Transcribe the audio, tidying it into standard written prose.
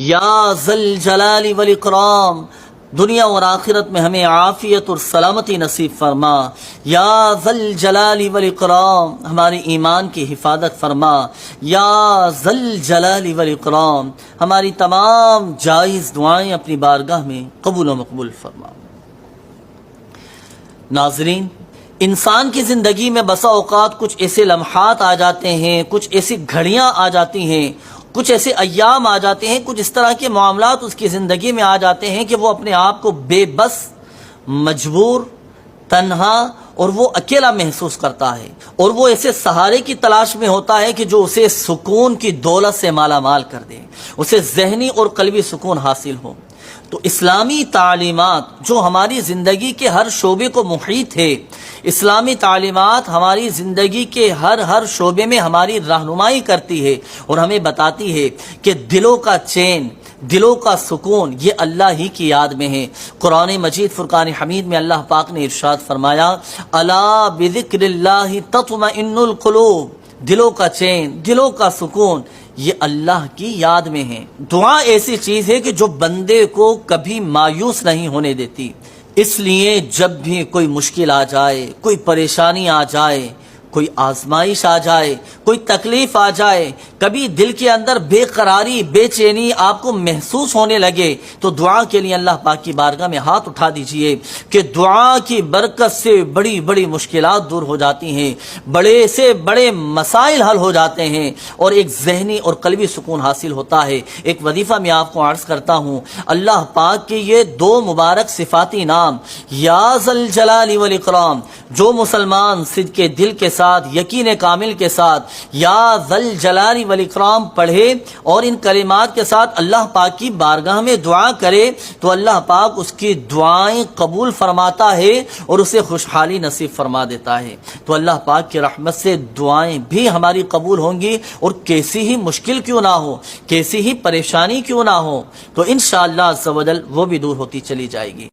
یا ذل جلال والاکرام دنیا اور آخرت میں ہمیں عافیت اور سلامتی نصیب فرما۔ یا ذل جلال والاکرام ہمارے ایمان کی حفاظت فرما۔ یا ذل جلال والاکرام ہماری تمام جائز دعائیں اپنی بارگاہ میں قبول و مقبول فرما۔ ناظرین، انسان کی زندگی میں بسا اوقات کچھ ایسے لمحات آ جاتے ہیں، کچھ ایسی گھڑیاں آ جاتی ہیں، کچھ ایسے ایام آ جاتے ہیں، کچھ اس طرح کے معاملات اس کی زندگی میں آ جاتے ہیں کہ وہ اپنے آپ کو بے بس، مجبور، تنہا اور وہ اکیلا محسوس کرتا ہے، اور وہ ایسے سہارے کی تلاش میں ہوتا ہے کہ جو اسے سکون کی دولت سے مالا مال کر دے، اسے ذہنی اور قلبی سکون حاصل ہو۔ تو اسلامی تعلیمات جو ہماری زندگی کے ہر شعبے کو محیط ہے، اسلامی تعلیمات ہماری زندگی کے ہر شعبے میں ہماری رہنمائی کرتی ہے اور ہمیں بتاتی ہے کہ دلوں کا چین، دلوں کا سکون یہ اللہ ہی کی یاد میں ہے۔ قرآن مجید فرقان حمید میں اللہ پاک نے ارشاد فرمایا، الا بذکر اللہ تطمئن القلوب، دلوں کا چین، دلوں کا سکون یہ اللہ کی یاد میں ہے۔ دعا ایسی چیز ہے کہ جو بندے کو کبھی مایوس نہیں ہونے دیتی۔ اس لیے جب بھی کوئی مشکل آ جائے، کوئی پریشانی آ جائے، کوئی آزمائش آ جائے، کوئی تکلیف آ جائے، کبھی دل کے اندر بے قراری، بے چینی آپ کو محسوس ہونے لگے تو دعا کے لیے اللہ پاک کی بارگاہ میں ہاتھ اٹھا دیجئے کہ دعا کی برکت سے بڑی بڑی مشکلات دور ہو جاتی ہیں، بڑے سے بڑے مسائل حل ہو جاتے ہیں اور ایک ذہنی اور قلبی سکون حاصل ہوتا ہے۔ ایک وظیفہ میں آپ کو عرض کرتا ہوں، اللہ پاک کے یہ دو مبارک صفاتی نام یا ذل جلال والاکرام، جو مسلمان صدق کے دل کے ساتھ، یقین کامل کے ساتھ یا ذل جلال والاکرام پڑھے اور ان کلمات کے ساتھ اللہ پاک کی بارگاہ میں دعا کرے تو اللہ پاک اس کی دعائیں قبول فرماتا ہے اور اسے خوشحالی نصیب فرما دیتا ہے۔ تو اللہ پاک کی رحمت سے دعائیں بھی ہماری قبول ہوں گی، اور کیسی ہی مشکل کیوں نہ ہو، کیسی ہی پریشانی کیوں نہ ہو، تو انشاءاللہ عز و جل وہ بھی دور ہوتی چلی جائے گی۔